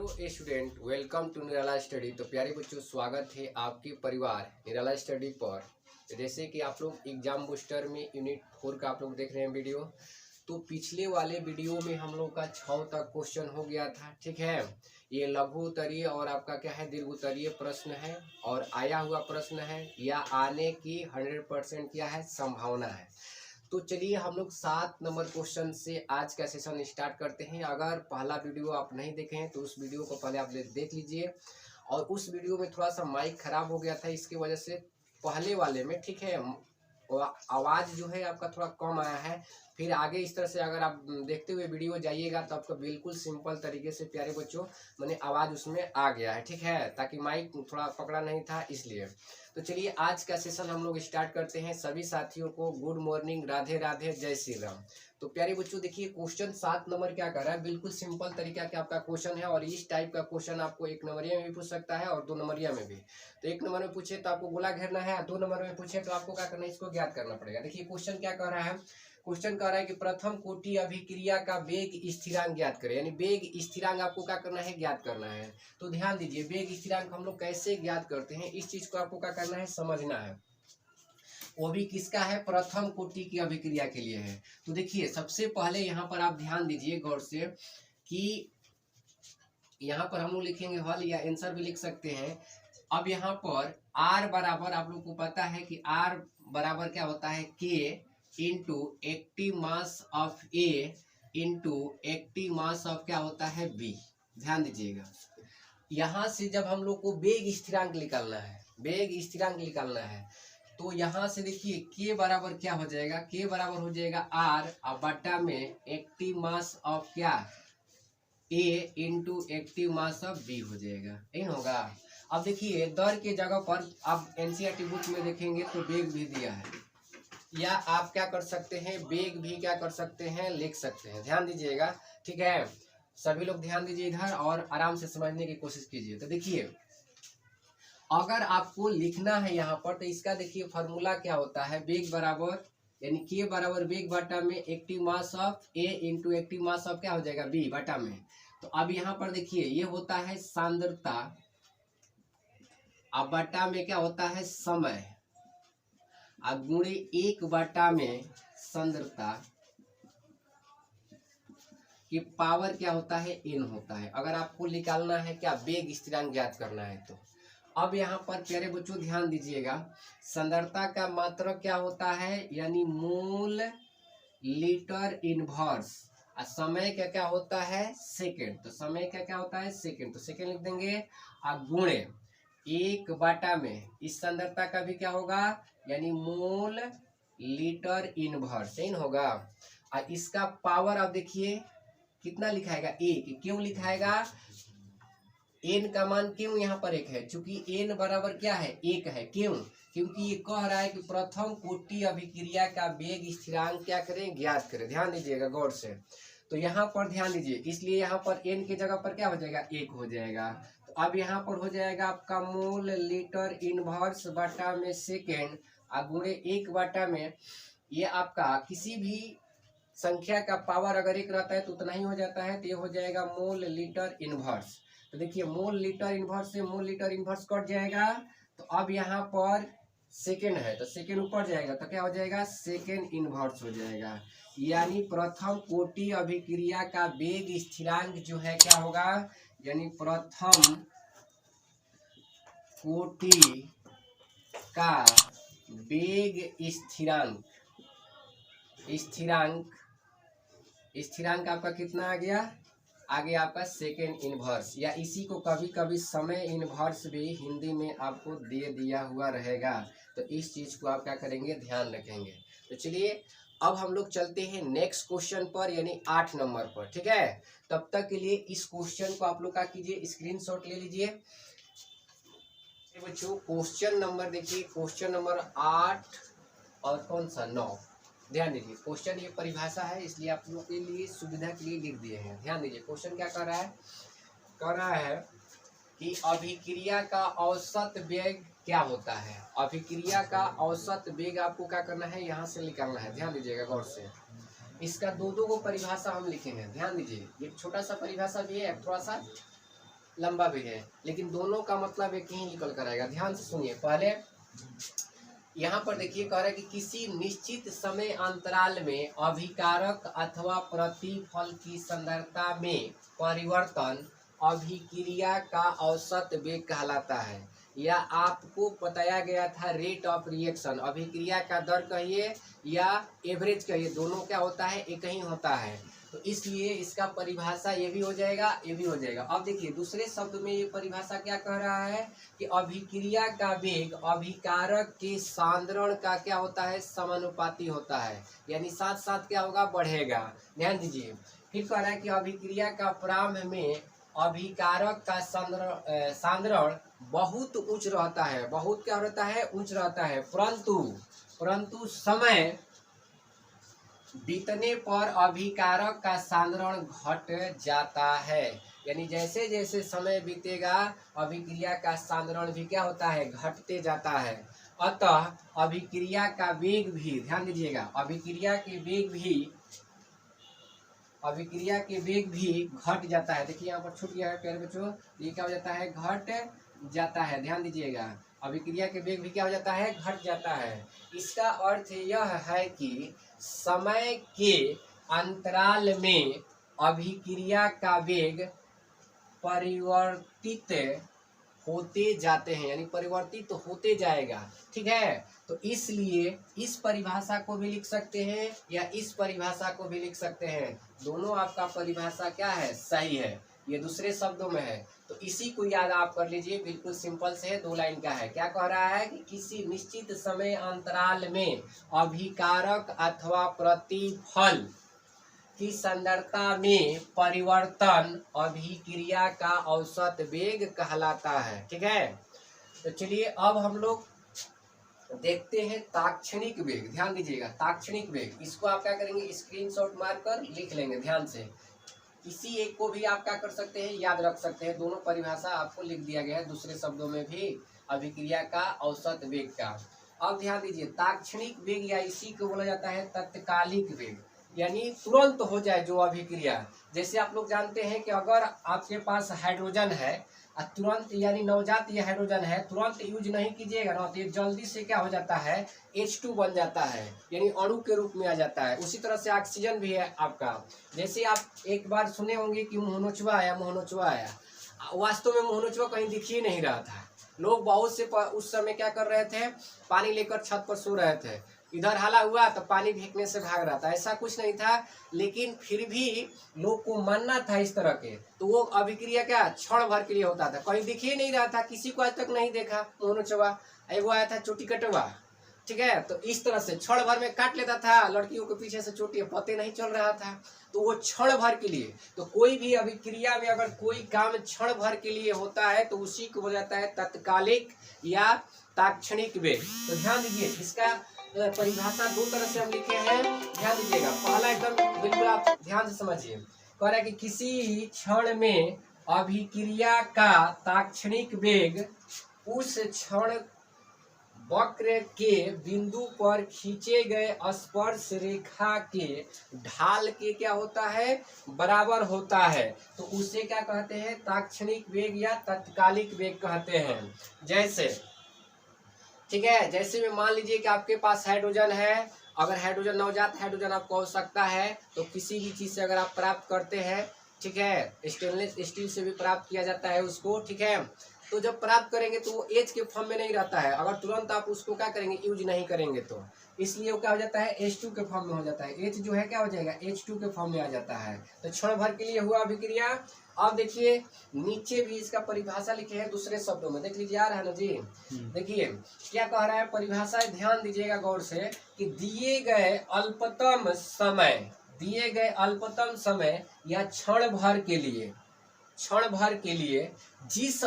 Hello student, welcome to Nirala study. तो प्यारे बच्चों, स्वागत है आपके परिवार निराला स्टडी पर। जैसे कि आप लोग एग्जाम बूस्टर में यूनिट 4 का आप लोग देख रहे हैं वीडियो। तो पिछले वाले वीडियो में हम लोग का 6 तक क्वेश्चन हो गया था, ठीक है। ये लघु उत्तरीय और आपका क्या है, दीर्घ उत्तरीय प्रश्न है और आया हुआ प्रश्न है या आने की 100% क्या है, संभावना है। तो चलिए हम लोग 7 नंबर क्वेश्चन से आज का सेशन स्टार्ट करते हैं। अगर पहला वीडियो आप नहीं देखे हैं तो उस वीडियो को पहले आप देख लीजिए। और उस वीडियो में थोड़ा सा माइक खराब हो गया था, इसकी वजह से पहले वाले में, ठीक है, आवाज़ जो है आपका थोड़ा कम आया है। फिर आगे इस तरह से अगर आप देखते हुए वीडियो जाइएगा तो आपको बिल्कुल सिंपल तरीके से प्यारे बच्चों मैंने आवाज़ उसमें आ गया है, ठीक है, ताकि माइक थोड़ा पकड़ा नहीं था इसलिए। तो चलिए आज का सेशन हम लोग स्टार्ट करते हैं। सभी साथियों को गुड मॉर्निंग, राधे राधे, जय श्री राम। तो प्यारे बच्चों देखिए, क्वेश्चन 7 नंबर क्या कर रहा है, बिल्कुल सिंपल तरीका का आपका क्वेश्चन है। और इस टाइप का क्वेश्चन आपको 1 नंबरिया में भी पूछ सकता है और 2 नंबरिया में भी। तो 1 नंबर में पूछे तो आपको गोला घेरना है, 2 नंबर में पूछे तो आपको क्या करना है, इसको ज्ञात करना पड़ेगा। देखिए क्वेश्चन क्या कह रहा है, क्वेश्चन कह रहा है कि प्रथम कोटि अभिक्रिया का वेग स्थिरांक ज्ञात करें। यानी वेग स्थिरांक आपको क्या करना है, ज्ञात करना है। तो ध्यान दीजिए, वेग स्थिरांक हम लोग कैसे ज्ञात करते हैं, इस चीज को आपको क्या करना है, समझना है। वो भी किसका है, प्रथम कोटि की अभिक्रिया के लिए है। तो देखिए सबसे पहले यहाँ पर आप ध्यान दीजिए गौर से कि यहाँ पर हम लोग लिखेंगे हल या आंसर भी लिख सकते हैं। अब यहाँ पर R बराबर, आप लोग को पता है कि R बराबर क्या होता है, K into active mass of A into active mass of क्या होता है, B। ध्यान दीजिएगा, यहाँ से जब हम लोग को वेग स्थिरांक निकालना है, वेग स्थिरांक निकालना है, तो यहाँ से देखिए K बराबर क्या हो जाएगा, K बराबर हो जाएगा R और बटा में एक्टिव मास ऑफ क्या, A into active mass of B हो जाएगा, नहीं होगा। अब देखिए दर के जगह पर आप एनसीईआरटी बुक में देखेंगे तो वेग भी दिया है, या आप क्या कर सकते हैं, वेग भी क्या कर सकते हैं, लिख सकते हैं। ध्यान दीजिएगा, ठीक है, सभी लोग ध्यान दीजिए इधर और आराम से समझने की कोशिश कीजिए। तो देखिए अगर आपको लिखना है यहाँ पर, तो इसका देखिए फॉर्मूला क्या होता है, वेग बराबर यानी K बराबर वेग बटा में active mass of A into active mass of क्या हो जाएगा, B बटा में। तो अब यहाँ पर देखिए ये होता है सांद्रता, अब बटा में क्या होता है, समय, अब गुणे 1 बटा में सांद्रता की पावर क्या होता है, n होता है। अगर आपको निकालना है क्या, वेग स्थिरांक ज्ञात करना है। तो अब यहाँ पर प्यारे बच्चों ध्यान दीजिएगा, सांद्रता का मात्रक क्या होता है, यानी मोल लीटर इनवर्स, और समय का क्या होता है, सेकेंड। तो समय का क्या होता है, सेकेंड, तो सेकेंड लिख देंगे। और गुणे 1 बटा में इस सांद्रता का भी क्या होगा, यानी मोल लीटर इनवर्स इन होगा। और इसका पावर अब देखिए कितना लिखाएगा, 1। क्यों लिखाएगा, n का मान क्यों यहाँ पर 1 है, चूंकि n बराबर क्या है, 1 है। क्यों, क्योंकि ये कह रहा है कि प्रथम कोटि अभिक्रिया का वेग स्थिरांक क्या करें, ज्ञात करें। ध्यान दीजिएगा गौर से, तो यहाँ पर ध्यान दीजिए, इसलिए यहाँ पर n की जगह पर क्या हो जाएगा, 1 हो जाएगा। तो अब यहाँ पर हो जाएगा आपका मोल लीटर इनवर्स बटा में सेकेंड, और गुणे 1 बटा में ये आपका किसी भी संख्या का पावर अगर 1 रहता है तो उतना ही हो जाता है, तो ये हो जाएगा मोल लीटर इनवर्स। तो देखिए मोल लीटर इनवर्स से मोल लीटर इनवर्स कट जाएगा। तो अब यहाँ पर सेकेंड है तो सेकेंड ऊपर जाएगा, तो क्या हो जाएगा, सेकेंड इनवर्स हो जाएगा। यानी प्रथम कोटि अभिक्रिया का वेग स्थिरांक जो है क्या होगा, यानी प्रथम कोटि का वेग स्थिरांक आपका कितना आ गया, आगे आपका सेकेंड इनवर्स, या इसी को कभी कभी समय इनवर्स भी हिंदी में आपको दे दिया हुआ रहेगा। तो इस चीज को आप क्या करेंगे, ध्यान रखेंगे। तो चलिए अब हम लोग चलते हैं नेक्स्ट क्वेश्चन पर, यानी 8 नंबर पर, ठीक है। तब तक के लिए इस क्वेश्चन को आप लोग क्या कीजिए, स्क्रीनशॉट ले लीजिए बच्चों। क्वेश्चन नंबर देखिए, क्वेश्चन नंबर 8 और कौन सा, 9। ध्यान दीजिए, क्वेश्चन ये परिभाषा है इसलिए आप लोगों के लिए सुविधा के लिए लिख दिए हैं। ध्यान दीजिए क्वेश्चन क्या कर रहा है, कह रहा है कि अभिक्रिया का औसत वेग क्या होता है। अभिक्रिया का औसत वेग आपको क्या करना है, यहाँ से निकालना है। ध्यान दीजिएगा गौर से, इसका दो को परिभाषा हम लिखेंगे। ध्यान दीजिए, एक छोटा सा परिभाषा भी है, थोड़ा सा लंबा भी है, लेकिन दोनों का मतलब एक ही निकल कर आएगा। ध्यान से सुनिए। पहले यहाँ पर देखिए कह रहा है कि किसी निश्चित समय अंतराल में अभिकारक अथवा प्रतिफल की सांद्रता में परिवर्तन अभिक्रिया का औसत वेग कहलाता है। या आपको बताया गया था रेट ऑफ रिएक्शन, अभिक्रिया का दर कहिए या एवरेज कहिए, दोनों क्या होता है, एक ही होता है। तो इसलिए इसका परिभाषा ये भी हो जाएगा, ये भी हो जाएगा। अब देखिए दूसरे शब्द में ये परिभाषा क्या कह रहा है कि अभिक्रिया का वेग अभिकारक के सांद्रण का क्या होता है, समानुपाती होता है, यानी साथ साथ क्या होगा, बढ़ेगा। ध्यान दीजिए। फिर कह रहा है कि अभिक्रिया का प्रारंभ में अभिकारक का सांद्रण बहुत उच्च रहता है, बहुत क्या रहता है, उच्च रहता है, परंतु समय बीतने पर अभिकारक का सांद्रण घट जाता है। यानी जैसे जैसे समय बीतेगा अभिक्रिया का सांद्रण भी क्या होता है, घटते जाता है। अतः अभिक्रिया का वेग भी, ध्यान दीजिएगा, अभिक्रिया के वेग भी घट जाता है। देखिए यहाँ पर छूट गया है प्यारे बच्चों, ये क्या हो जाता है, घट जाता है। ध्यान दीजिएगा, अभिक्रिया के वेग भी क्या हो जाता है, घट जाता है। इसका अर्थ यह है कि समय के अंतराल में अभिक्रिया का वेग परिवर्तित होते जाते हैं, यानी परिवर्तित होते जाएगा। ठीक है, तो इसलिए इस परिभाषा को भी लिख सकते हैं या इस परिभाषा को भी लिख सकते हैं, दोनों आपका परिभाषा क्या है, सही है। ये दूसरे शब्दों में है, तो इसी को याद आप कर लीजिए, बिल्कुल सिंपल से है, 2 लाइन का है। क्या कह रहा है कि किसी निश्चित समय अंतराल में अभिकारक अथवा प्रतिफल की सांद्रता में परिवर्तन अभिक्रिया का औसत वेग कहलाता है। ठीक है, तो चलिए अब हम लोग देखते हैं ताक्षणिक वेग। ध्यान दीजिएगा, ताक्षणिक वेग, इसको आप क्या करेंगे, स्क्रीनशॉट मार कर लिख लेंगे ध्यान से। इसी एक को भी आप क्या कर सकते हैं, याद रख सकते हैं। दोनों परिभाषा आपको लिख दिया गया है दूसरे शब्दों में भी, अभिक्रिया का औसत वेग का। अब ध्यान दीजिए, ताक्षणिक वेग या इसी को बोला जाता है तत्कालिक वेग, यानी तुरंत हो जाए जो अभिक्रिया। जैसे आप लोग जानते हैं कि अगर आपके पास हाइड्रोजन है तुरंत, यानी नवजात ये हाइड्रोजन है, तुरंत यूज नहीं कीजिएगा ना, तो ये जल्दी से क्या हो जाता है, H2 बन जाता है, यानी अणु के रूप में आ जाता है। उसी तरह से ऑक्सीजन भी है आपका। जैसे आप एक बार सुने होंगे कि मोहनोचवा आया, वास्तव में मोहनोचवा कहीं दिख ही नहीं रहा था। लोग बहुत से उस समय क्या कर रहे थे, पानी लेकर छत पर सो रहे थे, इधर हाला हुआ तो पानी फेंकने से भाग रहा था, ऐसा कुछ नहीं था। लेकिन फिर भी लोग को मानना था इस तरह के, तो वो अभिक्रिया क्या क्षण भर के लिए होता था, कहीं दिख ही नहीं रहा था, किसी को आज तक नहीं देखा मोहनोचवा। एगो आया था चोटी कटवा, ठीक है, तो इस तरह से क्षण भर में काट लेता था, लड़कियों के पीछे से चोटी, पते नहीं चल रहा था, तो वो क्षण भर के लिए। तो कोई भी अभिक्रिया में अगर कोई काम क्षण भर के लिए होता है तो उसी को बोला जाता है तत्कालिक या ताक्षणिक वेग। तो ध्यान दीजिए, इसका परिभाषा 2 तरह से हम लिखे हैं, ध्यान दीजिएगा। पहला एकदम बिल्कुल आप ध्यान से समझिए, कह रहा है कि किसी क्षण में अभिक्रिया का ताक्षणिक वेग उस क्षण वक्र के बिंदु पर खींचे गए स्पर्श रेखा के ढाल के क्या होता है, बराबर होता है। तो उसे क्या कहते हैं, ताक्षणिक वेग या तत्कालिक वेग कहते हैं। जैसे, ठीक है, जैसे में मान लीजिए कि आपके पास हाइड्रोजन है, अगर हाइड्रोजन नवजात हाइड्रोजन आपको आवश्यकता है, तो किसी भी चीज से अगर आप प्राप्त करते हैं, ठीक है, स्टेनलेस स्टील से भी प्राप्त किया जाता है उसको, ठीक है, तो जब प्राप्त करेंगे तो वो H के फॉर्म में नहीं रहता है, अगर तुरंत आप उसको क्या करेंगे, यूज नहीं करेंगे, तो इसलिए वो क्या हो जाता है, H2 के फॉर्म में हो जाता है। H जो है क्या हो जाएगा, H2 के फॉर्म में आ जाता है। तो क्षण भर के लिए हुआ अभिक्रिया। अब देखिए नीचे भी इसका परिभाषा लिखे हैं दूसरे शब्दों में, देख लीजिए, आ रहा है ना जी। देखिए क्या कह रहा है परिभाषा, ध्यान दीजिएगा गौर से, कि दिए गए अल्पतम समय या क्षण भर के लिए जिस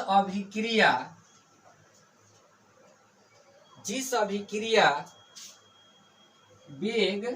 अभिक्रिया वेग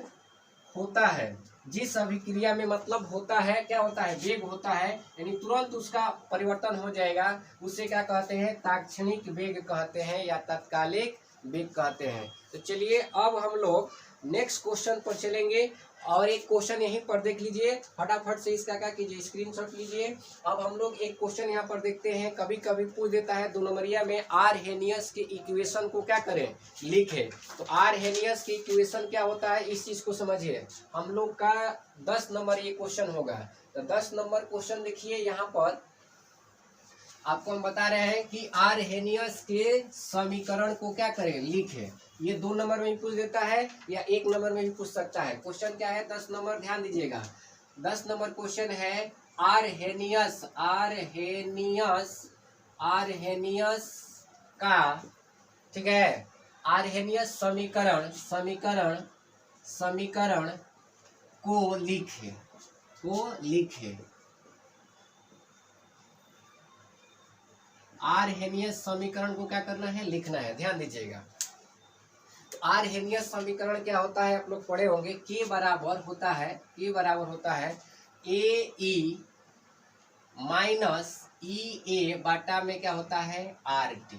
होता है, जिस अभिक्रिया में मतलब होता है, क्या होता है, वेग होता है, यानी तुरंत उसका परिवर्तन हो जाएगा, उसे क्या कहते हैं, ताक्षणिक वेग कहते हैं या तत्कालिक वेग कहते हैं। तो चलिए अब हम लोग नेक्स्ट क्वेश्चन पर चलेंगे और एक क्वेश्चन यहीं पर देख लीजिए, फटाफट से इसका क्या कीजिए, स्क्रीनशॉट लीजिए। अब हम लोग एक क्वेश्चन यहाँ पर देखते हैं, कभी कभी पूछ देता है 2 नंबरिया में आरहेनियस के इक्वेशन को क्या करें, लिखें। तो आरहेनियस की इक्वेशन क्या होता है, इस चीज को समझिए। हम लोग का 10 नंबर ये क्वेश्चन होगा। तो 10 नंबर क्वेश्चन देखिए, यहाँ पर आपको हम बता रहे हैं कि आरहेनियस के समीकरण को क्या करें, लिखें। ये 2 नंबर में भी पूछ देता है या 1 नंबर में भी पूछ सकता है। क्वेश्चन क्या है, 10 नंबर, ध्यान दीजिएगा। 10 नंबर क्वेश्चन है आरहेनियस आरहेनियस का, ठीक है, आरहेनियस समीकरण को लिखे। आरहेनियस समीकरण को क्या करना है, लिखना है, ध्यान दीजिएगा। तो आरहेनियस समीकरण क्या होता है, आप लोग पढ़े होंगे। के बराबर होता है ए ई माइनस ई ए बाटा में क्या होता है, आर टी।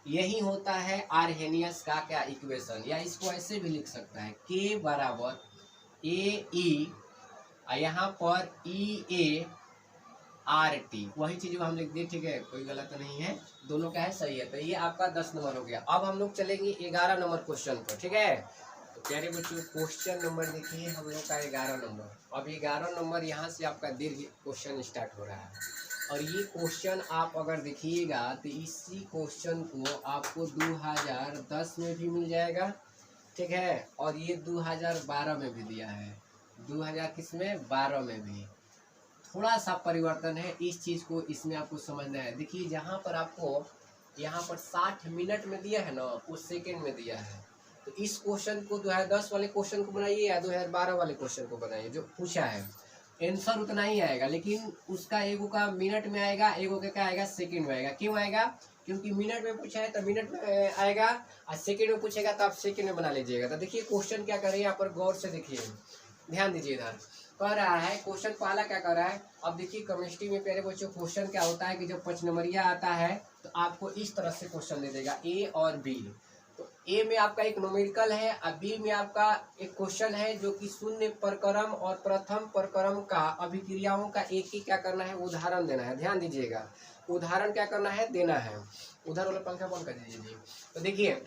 यही होता है आरहेनियस का क्या इक्वेशन, या इसको ऐसे भी लिख सकता है, के बराबर ए ई, यहाँ पर ई ए आर टी, वही चीज हम लिख दिए, ठीक है, कोई गलत नहीं है, दोनों क्या है, सही है। तो ये आपका 10 नंबर हो गया। अब हम लोग चलेंगे 11 नंबर क्वेश्चन पर, ठीक है। तो प्यारे बच्चों, क्वेश्चन नंबर देखिए हम लोग का 11 नंबर। अब 11 नंबर यहाँ से आपका दीर्घ क्वेश्चन स्टार्ट हो रहा है, और ये क्वेश्चन आप अगर देखिएगा तो इसी क्वेश्चन को आपको 2010 में भी मिल जाएगा, ठीक है, और ये 2012 में भी दिया है, 2012 में भी। थोड़ा सा परिवर्तन है, इस चीज को इसमें आपको समझना है। देखिए जहाँ पर आपको यहाँ पर 60 मिनट में दिया है ना, वो सेकेंड में दिया है। तो इस क्वेश्चन को 2010 वाले क्वेश्चन को बनाइए या 2012 वाले क्वेश्चन को बनाइए, जो पूछा है आंसर उतना ही आएगा, लेकिन उसका एगो का मिनट में आएगा, एगो का क्या आएगा, सेकंड में आएगा। क्यों आएगा, क्योंकि मिनट में पूछा है तो मिनट में आएगा, और सेकंड में पूछेगा तो आप सेकंड में बना लीजिएगा। तो देखिए क्वेश्चन क्या कर रहे हैं, यहाँ पर गौर से देखिए, ध्यान दीजिए। इधर कह रहा है क्वेश्चन पहला क्या कर रहा है। अब देखिए केमिस्ट्री में प्यारे बच्चों क्वेश्चन क्या होता है कि जब 5 नंबरिया आता है तो आपको इस तरह से क्वेश्चन दे देगा, ए और बी। तो ए में आपका एक न्यूमेरिकल है और बी में आपका एक क्वेश्चन है जो कि शून्य प्रक्रम और प्रथम प्रक्रम का अभिक्रियाओं का एक ही क्या करना है, उदाहरण देना है। ध्यान दीजिएगा, उदाहरण क्या करना है, देना है। उधर वाला पंखा बंद कर दीजिए। तो देखिए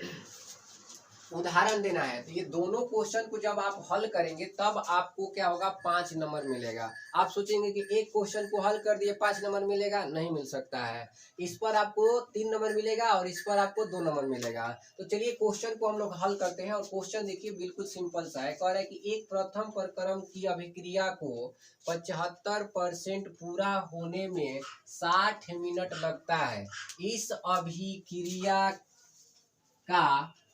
उदाहरण देना है। तो ये दोनों क्वेश्चन को जब आप हल करेंगे तब आपको क्या होगा, 5 नंबर मिलेगा। आप सोचेंगे कि एक क्वेश्चन को हल कर दिए 5 नंबर मिलेगा, नहीं मिल सकता है। इस पर आपको 3 नंबर मिलेगा और इस पर आपको 2 नंबर मिलेगा। तो चलिए क्वेश्चन को हम लोग हल करते हैं। और क्वेश्चन देखिए बिल्कुल सिंपल सा है। कह रहा है कि एक प्रथम प्रक्रम की अभिक्रिया को 75% पूरा होने में 60 मिनट लगता है।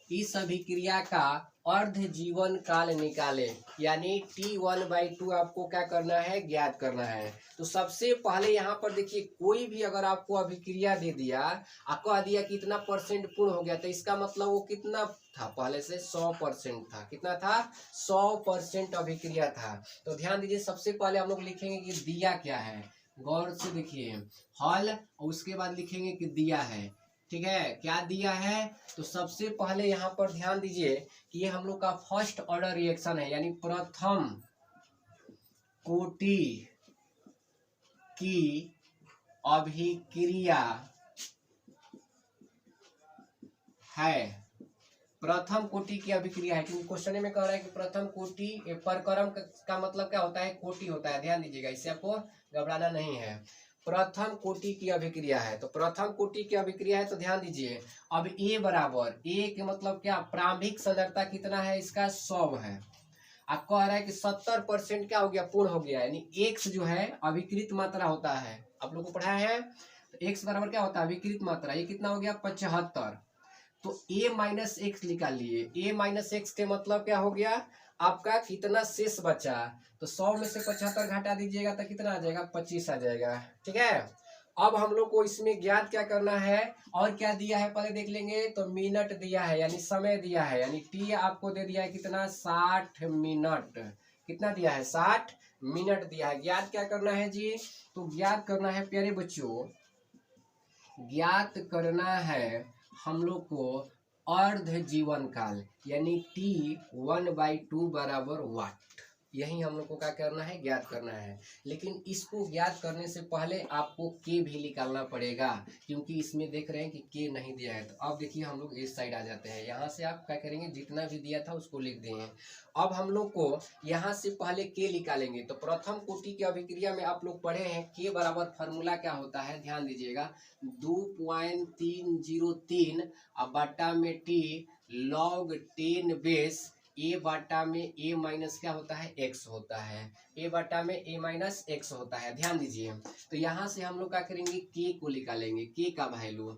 इस अभिक्रिया का अर्ध जीवन काल निकाले, यानी T1/2 आपको क्या करना है, ज्ञात करना है। तो सबसे पहले यहाँ पर देखिए, कोई भी अगर आपको अभिक्रिया दे दिया और कह दिया कि इतना परसेंट पूर्ण हो गया, तो इसका मतलब वो कितना था, पहले से 100% था। कितना था, 100% अभिक्रिया था। तो ध्यान दीजिए, सबसे पहले हम लोग लिखेंगे कि दिया क्या है, गौर से देखिए, हल, और उसके बाद लिखेंगे कि दिया है, ठीक है, क्या दिया है। तो सबसे पहले यहाँ पर ध्यान दीजिए कि ये हम लोग का फर्स्ट ऑर्डर रिएक्शन है, यानी प्रथम कोटि की अभिक्रिया है। प्रथम कोटि की अभिक्रिया है, क्योंकि क्वेश्चन में कह रहा है कि प्रथम कोटि, प्रक्रम का मतलब क्या होता है, कोटि होता है। ध्यान दीजिएगा, इससे आपको घबराना नहीं है। प्रथम कोटि की अभिक्रिया है, तो प्रथम कोटि की अभिक्रिया है। तो ध्यान दीजिए, अब ए बराबर, ए के मतलब क्या, प्रारंभिक सांद्रता कितना है इसका, 100 है। आपको आ रहा है कि 70% क्या हो गया, पूर्ण हो गया, यानी एक्स जो है अभिकृत मात्रा होता है, आप लोग को पढ़ाया है। तो एक्स बराबर क्या होता है, अभिकृत मात्रा, ये कितना हो गया, 75। तो a माइनस एक्स निकालिए। a माइनस एक्स के मतलब क्या हो गया, आपका कितना शेष बचा। तो 100 में से 75 घटा दीजिएगा तो कितना आ जाएगा, 25 आ जाएगा, ठीक है। अब हम लोग को इसमें ज्ञात क्या करना है, और क्या दिया है पहले देख लेंगे। तो मिनट दिया है, यानी समय दिया है, यानी टी आपको दे दिया है कितना, 60 मिनट। कितना दिया है, 60 मिनट दिया है। ज्ञात क्या करना है जी, तो ज्ञात करना है प्यारे बच्चों, ज्ञात करना है हम लोग को अर्ध जीवन काल यानी T1/2 बराबर वाट। यही हम लोग को क्या करना है, ज्ञात करना है। लेकिन इसको ज्ञात करने से पहले आपको के भी निकालना पड़ेगा, क्योंकि इसमें देख रहे हैं कि के नहीं दिया है। तो अब देखिए हम लोग इस साइड आ जाते हैं। यहाँ से आप क्या करेंगे, जितना भी दिया था उसको लिख देंगे। अब हम लोग को यहाँ से पहले के निकालेंगे। तो प्रथम कोटि की अभिक्रिया में आप लोग पढ़े हैं के बराबर फार्मूला क्या होता है, ध्यान दीजिएगा, 2.303 अब बटा में टी log 10 बेस ए बाटा में ए माइनस क्या होता है, एक्स होता है। ए बाटा में ए माइनस एक्स होता है, ध्यान दीजिए। तो यहाँ से हम लोग क्या करेंगे, के को निकालेंगे, के का वैल्यू।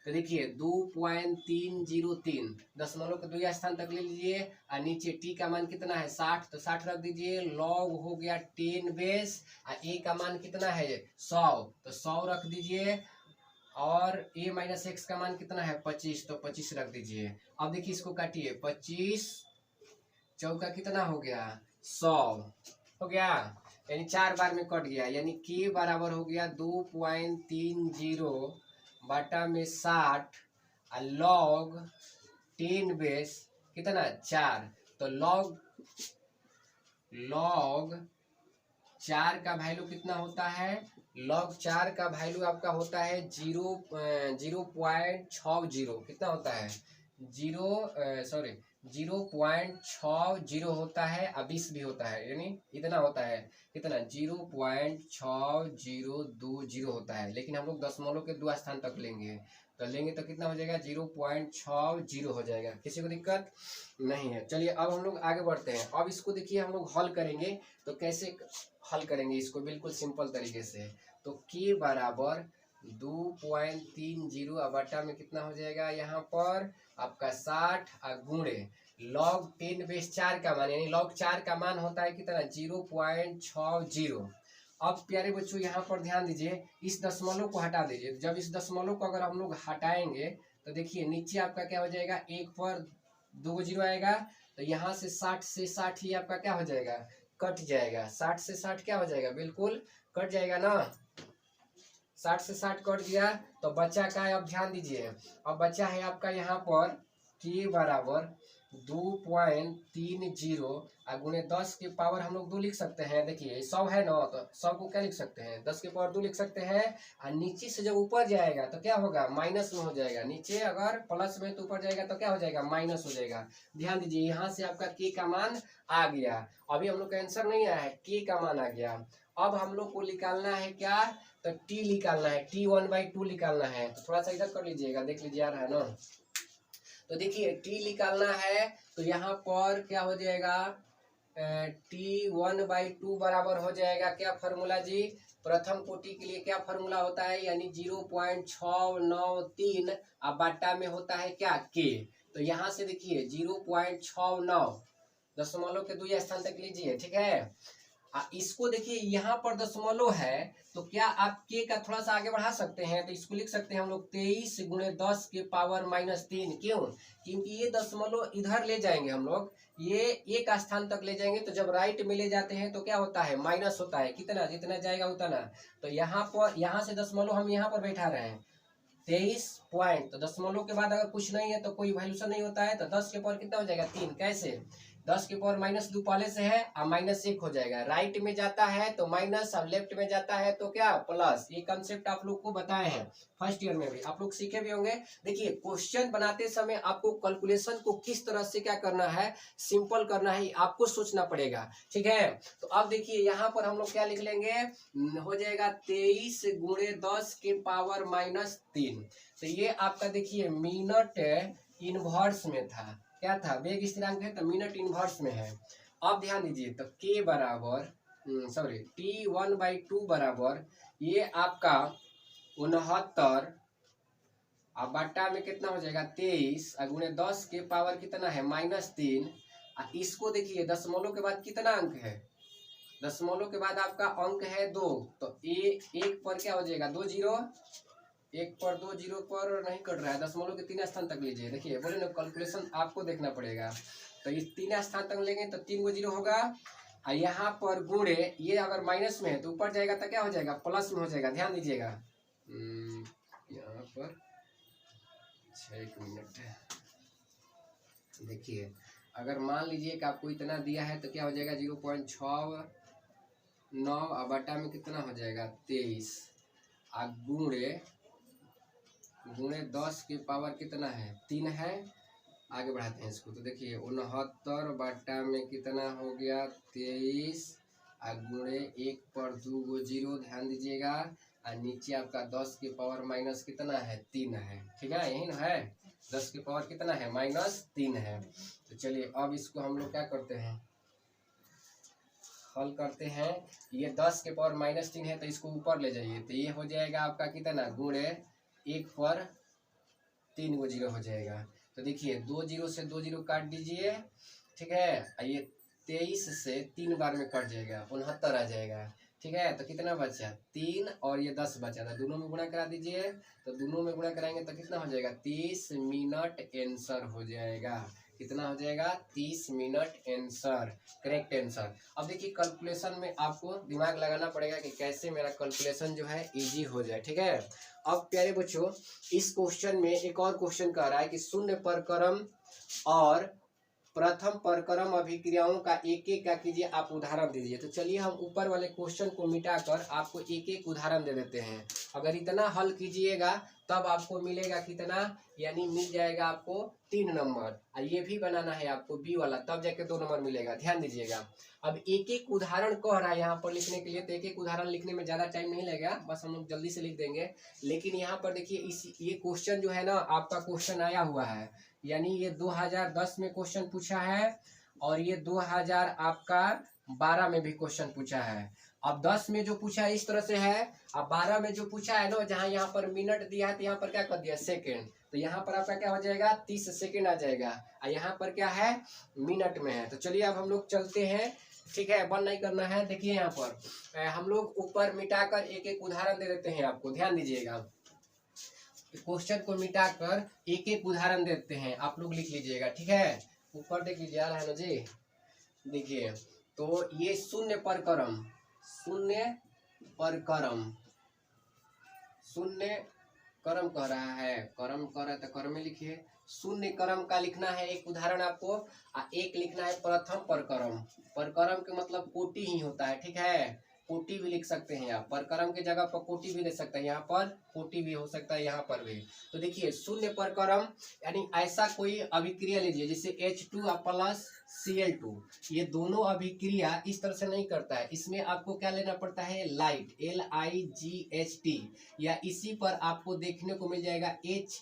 तो देखिए 2.303 दशमलव के 2 स्थान तक ले लीजिए और नीचे टी का मान कितना है 60, तो 60 रख दीजिए। लॉग हो गया 10 बेस और ए का मान कितना है 100, तो 100 रख दीजिए। और ए माइनस एक्स का मान कितना है 25, तो 25 रख दीजिए। अब देखिए इसको काटिए, 25 चौका कितना हो गया 100 हो गया, यानी 4 बार में कट गया, यानी के बराबर हो गया 2.30 बटा में 60 और लॉग 10 बेस कितना 4। तो लॉग 4 का वैल्यू कितना होता है, लॉग 4 का वैल्यू आपका होता है 0.60 कितना होता है 0.60 होता है, 20 भी होता है, यानी इतना होता है कितना 0.6020 होता है। लेकिन हम लोग दशमलव के 2 स्थान तक लेंगे, तो लेंगे तो कितना हो जाएगा 0.60 हो जाएगा। किसी को दिक्कत नहीं है। चलिए अब हम लोग आगे बढ़ते हैं। अब इसको देखिए हम लोग हल करेंगे। तो कैसे हल करेंगे इसको, बिल्कुल सिंपल तरीके से। तो के बराबर 2.30 बटा में कितना हो जाएगा, यहाँ पर आपका 60 और गुणे log 10 बेस 4 का मान, यानी log 4 का मान होता है कितना 0.60। अब प्यारे बच्चों यहाँ पर ध्यान दीजिए, इस दशमलव को हटा दीजिए। जब इस दशमलव को अगर हम लोग हटाएंगे तो देखिए नीचे आपका क्या हो जाएगा, 1 पर 2 जीरो आएगा, तो यहाँ से 60 ही आपका क्या हो जाएगा, कट जाएगा। 60 से 60 क्या हो जाएगा, बिल्कुल कट जाएगा ना। 60 से 60 कट गया, तो बच्चा का है, अब ध्यान दीजिए, अब बच्चा है आपका यहाँ पर के बराबर 2.30 और गुणे 10 के पावर हम लोग 2 लिख सकते हैं। देखिए 100 है ना, तो 100 को क्या लिख सकते हैं 10 के पावर 2 लिख सकते हैं। और नीचे से जब ऊपर जाएगा तो क्या होगा, माइनस में हो जाएगा। नीचे अगर प्लस में तो ऊपर जाएगा तो क्या हो जाएगा, माइनस हो जाएगा। ध्यान दीजिए यहाँ से आपका के का मान आ गया। अभी हम लोग का आंसर नहीं आया है, के का मान आ गया। अब हम लोग को निकालना है क्या, तो टी निकालना है, T1/2 निकालना है। तो थोड़ा सा इधर कर लीजिएगा, देख लीजिए आ रहा है ना। तो देखिए टी निकालना है, तो यहाँ पर क्या हो जाएगा, T1/2 बराबर हो जाएगा क्या फॉर्मूला जी, प्रथम कोटि के लिए क्या फॉर्मूला होता है, यानी 0.693 अब बाटा में होता है क्या के। तो यहाँ से देखिए 0.69 दशमलव के 2 स्थान तक लीजिए, ठीक है। इसको देखिए यहाँ पर दशमलव है, तो क्या आप के का थोड़ा सा आगे बढ़ा सकते हैं। तो इसको लिख सकते हैं हम लोग 23 गुणे 10 के पावर -3। क्यों, क्योंकि ये दशमलव इधर ले जाएंगे हम लोग, ये एक स्थान तक ले जाएंगे, तो जब राइट में ले जाते हैं तो क्या होता है, माइनस होता है, कितना जितना जाएगा उतना। तो यहाँ पर यहाँ से दशमलव हम यहाँ पर बैठा रहे हैं 23 पॉइंट, तो दशमलव के बाद अगर कुछ नहीं है तो कोई वैल्यूशन नहीं होता है, तो 10 के पावर कितना हो जाएगा 3। कैसे, 10 के पावर -2 पहले से है और -1 हो जाएगा। राइट में जाता है तो माइनस और लेफ्ट में जाता है तो क्या प्लस। ये कंसेप्ट आप लोग को बताए हैं फर्स्ट ईयर में भी, आप लोग सीखे भी होंगे। देखिए क्वेश्चन बनाते समय आपको कैलकुलेशन को किस तरह से क्या करना है, सिंपल करना है, आपको सोचना पड़ेगा, ठीक है। तो अब देखिए यहाँ पर हम लोग क्या लिख लेंगे, हो जाएगा 23 गुणे 10 के पावर -3। तो ये आपका देखिए मिनट इनवर्स में था, क्या था, वेग स्थिरांक है तो मिनट इनवर्स में है। अब ध्यान दीजिए, तो के बराबर T1/2 बराबर ये आपका 69 अब बटा में कितना हो जाएगा 23 और गुणे 10 के पावर कितना है -3। इसको देखिए दशमलव के बाद कितना अंक है, दशमलव के बाद आपका अंक है 2, तो एक पर क्या हो जाएगा 2 जीरो, 1 पर 2 जीरो पर नहीं कट रहा है, दशमलव के 3 स्थान तक लीजिए। देखिए बोले ना कैलकुलेशन आपको देखना पड़ेगा। तो इस 3 स्थान तक लेंगे तो 3 गो जीरो होगा, और यहाँ पर गुणे ये अगर माइनस में है तो ऊपर जाएगा तो क्या हो जाएगा, प्लस में हो जाएगा। ध्यान दीजिएगा, यहाँ पर 6 मिनट है, देखिए अगर मान लीजिए कि आपको इतना दिया है तो क्या हो जाएगा 0.69 बटा में कितना हो जाएगा 23 गुणे गुणे 10 की पावर कितना है 3 है। आगे बढ़ाते हैं इसको तो देखिए 69 बटा में कितना हो गया 23 गुणे 1 पर 2 गो 0 ध्यान दीजिएगा और नीचे आपका 10 की पावर माइनस कितना है 3 है। ठीक है यही ना है 10 की पावर कितना है -3 है। तो चलिए अब इसको हम लोग क्या करते हैं हल करते हैं। ये 10 के पावर -3 है तो इसको ऊपर ले जाइए तो ये हो जाएगा आपका कितना गुणे 1 पर 3 गो 0 हो जाएगा। तो देखिए 2 0 से 2 0 काट दीजिए। ठीक है ये 23 से 3 बार में कट जाएगा 69 आ जाएगा। ठीक है तो कितना बचा 3 और ये 10 बचा था दोनों में गुणा करा दीजिए। तो दोनों में गुणा कराएंगे तो कितना हो जाएगा 30 मिनट आंसर हो जाएगा। कितना हो जाएगा 30 मिनट आंसर करेक्ट आंसर। अब देखिए कैलकुलेशन में आपको दिमाग लगाना पड़ेगा कि कैसे मेरा कैलकुलेशन जो है इजी हो जाए। ठीक है अब प्यारे बच्चों इस क्वेश्चन में एक और क्वेश्चन कह रहा है कि शून्य परक्रम और प्रथम परक्रम अभिक्रियाओं का एक एक क्या कीजिए आप उदाहरण दीजिए। तो चलिए हम ऊपर वाले क्वेश्चन को मिटाकर आपको एक एक उदाहरण दे देते हैं। अगर इतना हल कीजिएगा तब आपको मिलेगा कितना यानी मिल जाएगा आपको 3 नंबर और ये भी बनाना है आपको बी वाला तब जाके 2 नंबर मिलेगा। ध्यान दीजिएगा अब एक एक उदाहरण कह रहा है यहाँ पर लिखने के लिए तो एक एक उदाहरण लिखने में ज़्यादा टाइम नहीं लगेगा बस हम लोग जल्दी से लिख देंगे। लेकिन यहाँ पर देखिए इस ये क्वेश्चन जो है ना आपका क्वेश्चन आया हुआ है यानी ये 2010 में क्वेश्चन पूछा है और ये 2000 आपका 12 में भी क्वेश्चन पूछा है। अब 10 में जो पूछा है इस तरह से है अब 12 में जो पूछा है ना जहाँ यहाँ पर मिनट दिया है तो यहाँ पर क्या कर दिया सेकंड तो यहाँ पर आपका क्या हो जाएगा 30 सेकंड आ जाएगा और यहाँ पर क्या है मिनट में है। तो चलिए अब हम लोग चलते हैं। ठीक है बंद नहीं करना है। देखिए यहाँ पर हम लोग ऊपर मिटाकर एक एक उदाहरण दे देते हैं आपको ध्यान दीजिएगा। क्वेश्चन को मिटाकर एक एक उदाहरण देते हैं आप लोग लिख लीजिएगा। ठीक है ऊपर देख लीजिए आ रहा है ना जी। देखिए तो ये शून्य परक्रम कर्म कह रहा है कर्म कह रहा है तो कर्म में लिखिए शून्य कर्म का लिखना है एक उदाहरण आपको एक लिखना है प्रथम परक्रम। परक्रम के मतलब कोटि ही होता है। ठीक है कोटि भी लिख सकते हैं आप परक्रम के जगह पर कोटि भी ले सकते हैं यहाँ पर कोटि भी हो सकता है यहाँ पर भी। तो देखिए शून्य परक्रम यानी ऐसा कोई अभिक्रिया लीजिए जैसे H2 प्लस Cl2 ये दोनों अभिक्रिया इस तरह से नहीं करता है। इसमें आपको क्या लेना पड़ता है लाइट LIGHT या इसी पर आपको देखने को मिल जाएगा H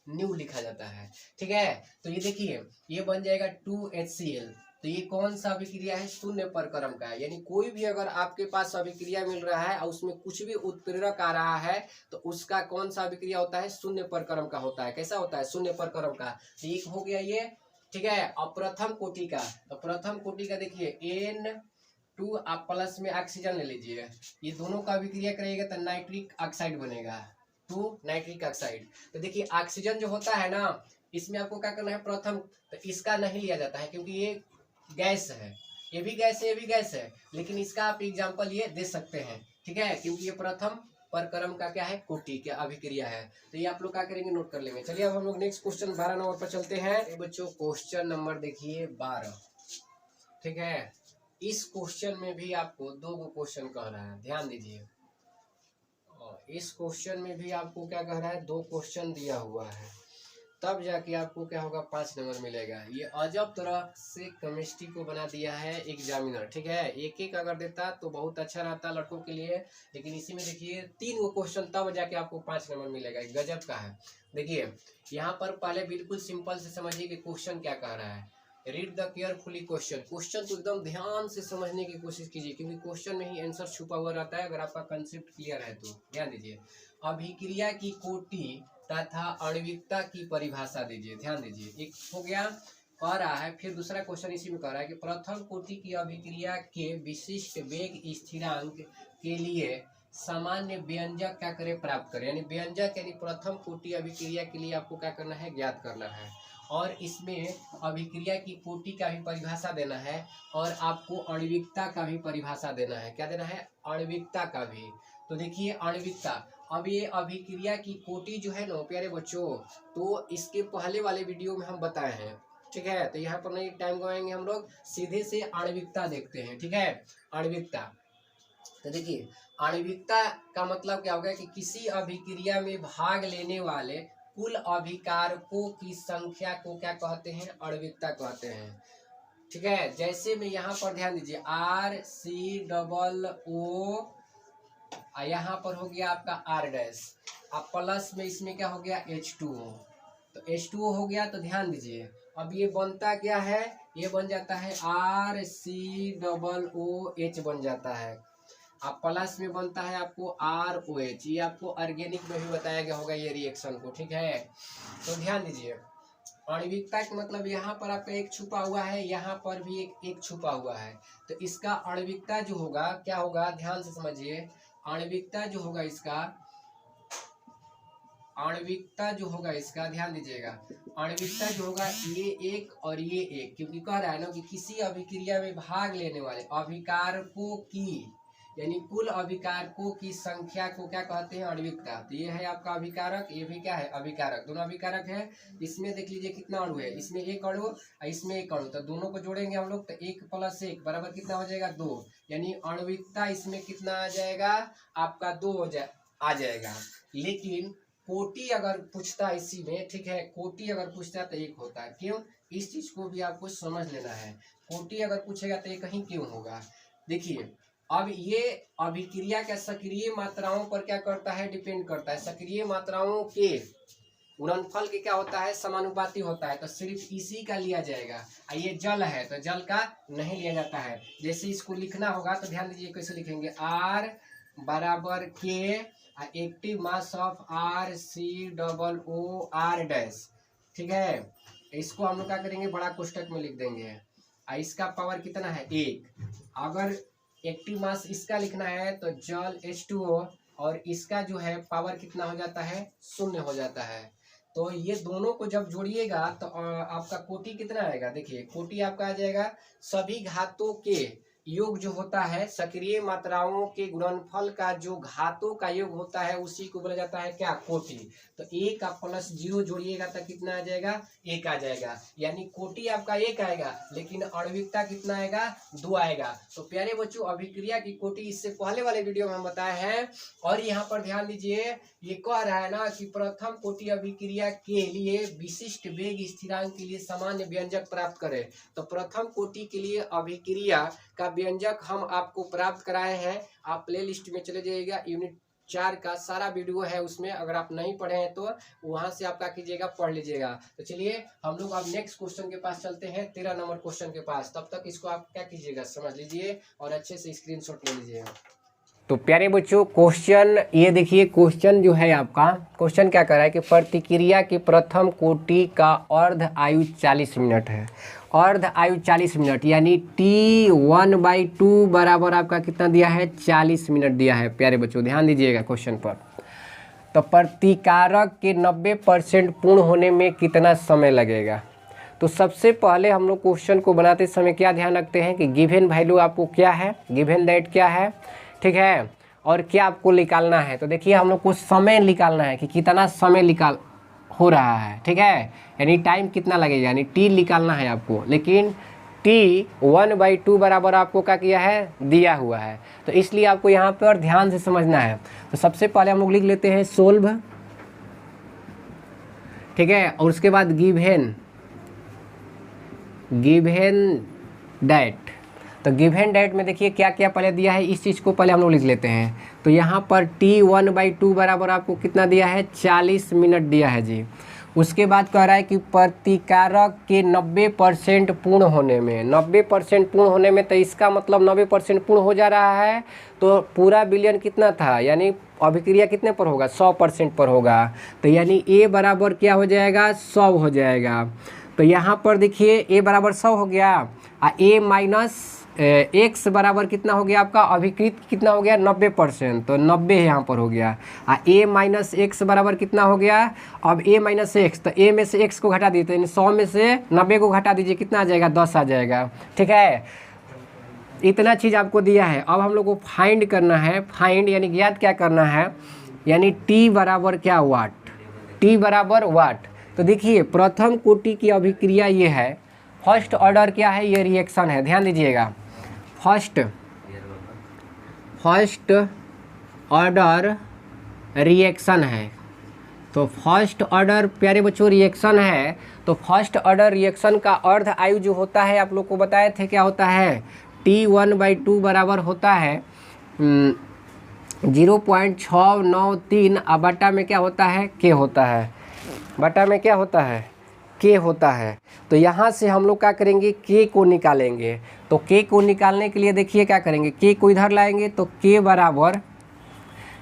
न्यू लिखा जाता है। ठीक है तो ये देखिए ये बन जाएगा 2HCl तो ये कौन सा अभिक्रिया है शून्य परक्रम का है। यानी कोई भी अगर आपके पास अभिक्रिया मिल रहा है और उसमें कुछ भी उत्प्रेरक आ रहा है तो उसका कौन सा अभिक्रिया होता है शून्य परक्रम का होता है। कैसा होता है शून्य परक्रम का। एक हो गया ये। ठीक है अब प्रथम कोटि का तो प्रथम कोटि का देखिए N2 आप प्लस में ऑक्सीजन ले लीजिए ये दोनों का अभिक्रिया करेगा तो नाइट्रिक ऑक्साइड बनेगा 2 नाइट्रिक ऑक्साइड। तो देखिए ऑक्सीजन जो होता है ना इसमें आपको क्या करना है प्रथम तो इसका नहीं लिया जाता है क्योंकि ये गैस है ये भी गैस है ये भी गैस है लेकिन इसका आप एग्जाम्पल ये दे सकते हैं। ठीक है क्योंकि ये प्रथम परक्रम का क्या है कोटि क्या अभिक्रिया है। तो ये आप लोग क्या करेंगे नोट कर लेंगे। चलिए अब हम लोग नेक्स्ट क्वेश्चन 12 नंबर पर चलते हैं। बच्चों क्वेश्चन नंबर देखिए 12। ठीक है इस क्वेश्चन में भी आपको 2 गो क्वेश्चन कह रहा है ध्यान दीजिए और इस क्वेश्चन में भी आपको क्या कह रहा है 2 क्वेश्चन दिया हुआ है तब जाके आपको क्या होगा 5 नंबर मिलेगा। ये अजब तरह से केमिस्ट्री को बना दिया है एग्जामिनर। ठीक है एक एक अगर देता तो बहुत अच्छा रहता लड़कों के लिए लेकिन इसी में देखिए 3 गो क्वेश्चन तब जाके आपको 5 नंबर मिलेगा। गजब का है। देखिए यहाँ पर पहले बिल्कुल सिंपल से समझिए कि क्वेश्चन क्या कह रहा है। रीड द केयरफुली क्वेश्चन तो एकदम ध्यान से समझने की कोशिश कीजिए क्योंकि क्वेश्चन में ही आंसर छुपा हुआ रहता है अगर आपका कंसेप्ट क्लियर है तो। ध्यान दीजिए अभिक्रिया की कोटि तथा आणविकता की परिभाषा दीजिए। ध्यान दीजिए एक हो गया कह रहा है। फिर दूसरा क्वेश्चन इसी में कह रहा है कि प्रथम कोटि की अभिक्रिया के विशिष्ट वेग स्थिरांक के लिए सामान्य व्यंजक क्या करें प्राप्त करें। यानी व्यंजक यानी प्रथम कोटि अभिक्रिया के लिए आपको क्या करना है ज्ञात करना है और इसमें अभिक्रिया की कोटि का भी परिभाषा देना है और आपको आणविकता का भी परिभाषा देना है। क्या देना है आणविकता का भी। तो देखिए आणविकता अब ये अभिक्रिया की कोटि जो है ना प्यारे बच्चों तो इसके पहले वाले वीडियो में हम बताए हैं ठीक है। तो यहाँ पर नहीं टाइम गवाएंगे हम लोग, सीधे से आणविकता देखते हैं। ठीक है, आणविकता। तो देखिए आणविकता का मतलब क्या होगा कि किसी अभिक्रिया में भाग लेने वाले कुल अभिकारकों की संख्या को क्या कहते हैं, आणविकता कहते हैं। ठीक है, जैसे में यहाँ पर ध्यान दीजिए RCOO, यहाँ पर हो गया आपका R डैश, अब प्लस में इसमें क्या हो गया H2O, तो H2O हो गया। तो ध्यान दीजिए अब ये बनता क्या है, ये बन जाता है RCOOH बन जाता है। अब प्लस में बनता है आपको ROH, ये आपको ऑर्गेनिक में भी बताया गया होगा ये रिएक्शन को। ठीक है, तो ध्यान दीजिए आणविकता का मतलब यहाँ पर आपका एक छुपा हुआ है, यहाँ पर भी एक छुपा हुआ है। तो इसका आणविकता जो होगा क्या होगा, ध्यान से समझिए। आणविकता जो होगा इसका, आणविकता जो होगा इसका, ध्यान दीजिएगा, आणविकता जो होगा ये एक और ये एक, क्योंकि कह रहा है ना कि किसी अभिक्रिया में भाग लेने वाले अभिकारकों की, यानी कुल अभिकारकों की संख्या को क्या कहते हैं, आणविकता। तो ये है आपका अभिकारक, ये भी क्या है, अभिकारक, दोनों अभिकारक है। इसमें देख लीजिए कितना अणु है, इसमें एक अणु और इसमें एक अणु, तो दोनों को जोड़ेंगे हम लोग तो 1 + 1 बराबर कितना हो जाएगा, 2, यानी आणविकता इसमें कितना आ जाएगा आपका 2 आ जाएगा। लेकिन कोटि अगर पूछता है इसी में, ठीक है, कोटि अगर पूछता है तो 1 होता है। क्यों, इस चीज को भी आपको समझ लेना है। कोटि अगर पूछेगा तो ये कहीं क्यों होगा, देखिए अब ये अभिक्रिया के सक्रिय मात्राओं पर क्या करता है, डिपेंड करता है। सक्रिय मात्राओं के गुणनफल के क्या होता है, समानुपाती होता है, तो सिर्फ इसी का लिया जाएगा। ये जल है तो जल का नहीं लिया जाता है। जैसे इसको लिखना होगा तो ध्यान दीजिए कैसे लिखेंगे, R बराबर K active mass of RCOO R dash. ठीक है, इसको हम लोग क्या करेंगे, बड़ा कोष्टक में लिख देंगे। इसका पावर कितना है, 1। अगर एक्टिव मास इसका लिखना है तो जल H2O, और इसका जो है पावर कितना हो जाता है, 0 हो जाता है। तो ये दोनों को जब जोड़िएगा तो आपका कोटि कितना आएगा, देखिए कोटि आपका आ जाएगा सभी घातों के योग जो होता है, सक्रिय मात्राओं के गुणनफल का जो घातों का योग होता है उसी को बोला जाता है क्या, कोटि। तो 1 का +0 जोड़िएगा तो कितना आ जाएगा, 1 आ जाएगा, यानी कोटि आपका 1 आएगा, लेकिन आणविकता कितना आएगा, 2 आएगा। तो प्यारे बच्चों अभिक्रिया की कोटि इससे पहले वाले वीडियो में हम बताए हैं। और यहाँ पर ध्यान दीजिए, ये कह रहा है ना कि प्रथम कोटि अभिक्रिया के लिए विशिष्ट वेग स्थिरांक के लिए सामान्य व्यंजक प्राप्त करें। तो प्रथम कोटि के लिए अभिक्रिया का व्यंजक हम आपको प्राप्त कराए हैं। आप प्ले लिस्ट में चले जाइएगा, यूनिट 4 का सारा वीडियो है उसमें, अगर आप नहीं पढ़े हैं तो वहां से आप क्या कीजिएगा, पढ़ लीजिएगा। तो चलिए हम लोग अब नेक्स्ट क्वेश्चन के पास चलते हैं, 13 नंबर क्वेश्चन के पास। तब तक इसको आप क्या कीजिएगा, समझ लीजिए और अच्छे से स्क्रीनशॉट ले लीजिएगा। तो प्यारे बच्चों क्वेश्चन ये देखिए, क्वेश्चन जो है आपका, क्वेश्चन क्या कर रहा है कि प्रतिक्रिया की प्रथम कोटि का अर्ध आयु 40 मिनट है। अर्ध आयु 40 मिनट, यानी T1/2 बराबर आपका कितना दिया है, 40 मिनट दिया है। प्यारे बच्चों ध्यान दीजिएगा क्वेश्चन पर। तो प्रतिकारक के 90% पूर्ण होने में कितना समय लगेगा। तो सबसे पहले हम लोग क्वेश्चन को बनाते समय क्या ध्यान रखते हैं कि गिवन वैल्यू आपको क्या है, गिवन दैट क्या है, ठीक है, और क्या आपको निकालना है। तो देखिए हम लोग को समय निकालना है कि कितना समय निकाल हो रहा है, ठीक है, यानी टाइम कितना लगेगा, यानी टी निकालना है आपको। लेकिन T1/2 बराबर आपको क्या किया है, दिया हुआ है, तो इसलिए आपको यहाँ पर ध्यान से समझना है। तो सबसे पहले हम लोग लिख लेते हैं सोल्व, ठीक है, और उसके बाद गिवन दैट। तो गिवन दैट में देखिए क्या क्या पहले दिया है, इस चीज़ को पहले हम लोग लिख लेते हैं। तो यहाँ पर T1/2 बराबर आपको कितना दिया है, 40 मिनट दिया है जी। उसके बाद कह रहा है कि प्रतिकारक के 90% पूर्ण होने में, 90% पूर्ण होने में, तो इसका मतलब 90% पूर्ण हो जा रहा है। तो पूरा विलयन कितना था, यानी अभिक्रिया कितने पर होगा, 100% पर होगा। तो यानी A बराबर क्या हो जाएगा, 100 हो जाएगा। तो यहाँ पर देखिए A बराबर 100 हो गया, A माइनस x बराबर कितना हो गया आपका, अभिकृत कितना हो गया, 90%, तो 90 यहाँ पर हो गया। A माइनस एक्स बराबर कितना हो गया, अब A माइनस एक्स, तो A में से x को घटा दीजिए, यानी 100 में से 90 को घटा दीजिए, कितना आ जाएगा, 10 आ जाएगा, ठीक है। इतना चीज़ आपको दिया है। अब हम लोग को फाइंड करना है, फाइंड यानी ज्ञात क्या करना है, यानी T बराबर क्या, वाट, T बराबर वाट। तो देखिए प्रथम कोटि की अभिक्रिया ये है, फर्स्ट ऑर्डर क्या है, ये रिएक्शन है, ध्यान दीजिएगा। फर्स्ट ऑर्डर रिएक्शन है, तो फर्स्ट ऑर्डर प्यारे बच्चों रिएक्शन है, तो फर्स्ट ऑर्डर रिएक्शन का अर्ध आयु जो होता है आप लोग को बताए थे क्या होता है, T1/2 बराबर होता है 0.693 और बटा में क्या होता है, K होता है, बटा में क्या होता है, K होता है। तो यहाँ से हम लोग क्या करेंगे, K को निकालेंगे। तो K को निकालने के लिए देखिए क्या करेंगे, K को इधर लाएंगे तो K बराबर,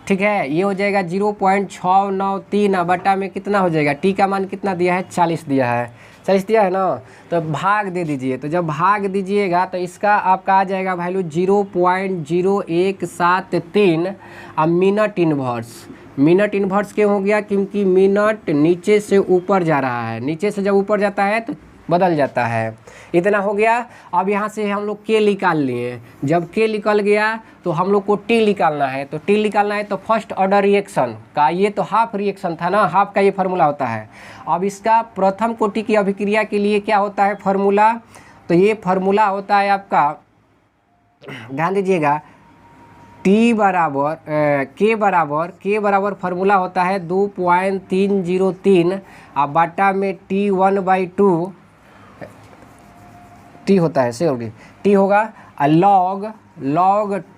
ठीक है, ये हो जाएगा 0.693 बटा में कितना हो जाएगा, T का मान कितना दिया है, 40 दिया है, 40 दिया है ना, तो भाग दे दीजिए। तो जब भाग दीजिएगा तो इसका आपका आ जाएगा वैल्यू 0.0173 अब मिनट इन्वर्स। मिनट इन्वर्स क्यों हो गया, क्योंकि मिनट नीचे से ऊपर जा रहा है, नीचे से जब ऊपर जाता है तो बदल जाता है। इतना हो गया। अब यहाँ से हम लोग K निकाल लिए, जब K निकल गया तो हम लोग को T निकालना है। तो T निकालना है तो फर्स्ट ऑर्डर रिएक्शन का, ये तो हाफ रिएक्शन था ना, हाफ का ये फार्मूला होता है। अब इसका प्रथम कोटि की अभिक्रिया के लिए क्या होता है फार्मूला, तो ये फार्मूला होता है आपका, ध्यान दीजिएगा, K बराबर फार्मूला होता है 2.303 और बटा में T1/2 T होता है, सॉरी T होगा log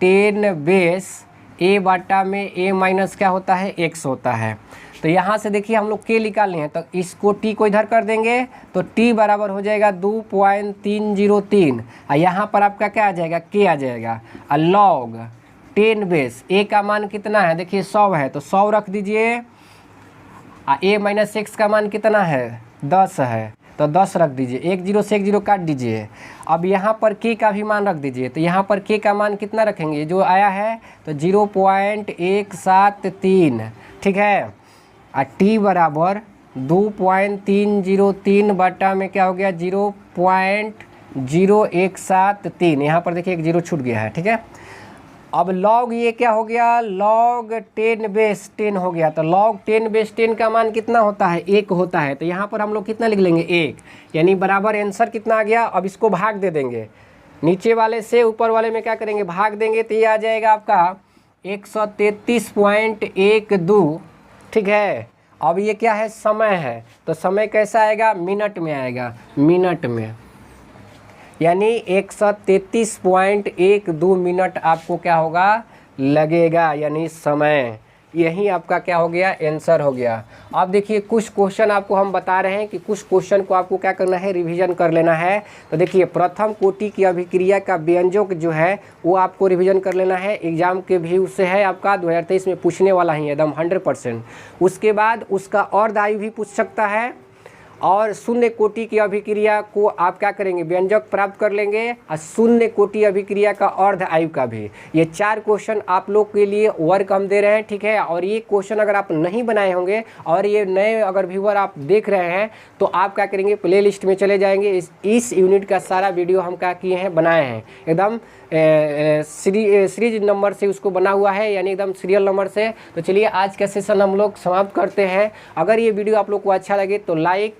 10 बेस A बटा में A माइनस क्या होता है, x होता है। तो यहाँ से देखिए हम लोग K निकालने हैं, तो इसको T को इधर कर देंगे तो T बराबर हो जाएगा 2.303 और यहाँ पर आपका क्या आ जाएगा, K आ जाएगा। log 10 बेस A का मान कितना है, देखिए 100 है, तो 100 रख दीजिए। A माइनस x का मान कितना है, 10 है, तो 10 रख दीजिए, 1 0 से 1 0 काट दीजिए। अब यहाँ पर K का भी मान रख दीजिए, तो यहाँ पर K का मान कितना रखेंगे, जो आया है तो 0.173, ठीक है। और T बराबर 2.303 बटा में क्या हो गया, 0.0173, यहाँ पर देखिए 1 0 छूट गया है, ठीक है। अब log ये क्या हो गया, log 10 बेस 10 हो गया, तो log 10 बेस 10 का मान कितना होता है, 1 होता है। तो यहाँ पर हम लोग कितना लिख लेंगे, 1, यानी बराबर आंसर कितना आ गया। अब इसको भाग दे देंगे, नीचे वाले से ऊपर वाले में क्या करेंगे, भाग देंगे, तो ये आ जाएगा आपका 133.12, ठीक है। अब ये क्या है, समय है, तो समय कैसा आएगा, मिनट में आएगा, मिनट में, यानी 133.12 मिनट आपको क्या होगा, लगेगा, यानी समय। यही आपका क्या हो गया, आंसर हो गया। अब देखिए कुछ क्वेश्चन आपको हम बता रहे हैं कि कुछ क्वेश्चन को आपको क्या करना है, रिवीजन कर लेना है। तो देखिए प्रथम कोटि की अभिक्रिया का व्यंजक जो है वो आपको रिवीजन कर लेना है, एग्जाम के व्यू से है आपका 2023 में पूछने वाला ही एकदम 100%। उसके बाद उसका अर्ध आयु भी पूछ सकता है, और शून्य कोटि की अभिक्रिया को आप क्या करेंगे, व्यंजक प्राप्त कर लेंगे, और शून्य कोटि अभिक्रिया का अर्ध आयु का भी। ये 4 क्वेश्चन आप लोग के लिए वर्क हम दे रहे हैं, ठीक है। और ये क्वेश्चन अगर आप नहीं बनाए होंगे और ये नए अगर व्यूअर आप देख रहे हैं तो आप क्या करेंगे, प्ले लिस्ट में चले जाएंगे, इस यूनिट का सारा वीडियो हम क्या किए हैं, बनाए हैं, एकदम सीरीज नंबर से उसको बना हुआ है, यानी एकदम सीरियल नंबर से। तो चलिए आज का सेशन हम लोग समाप्त करते हैं। अगर ये वीडियो आप लोग को अच्छा लगे तो लाइक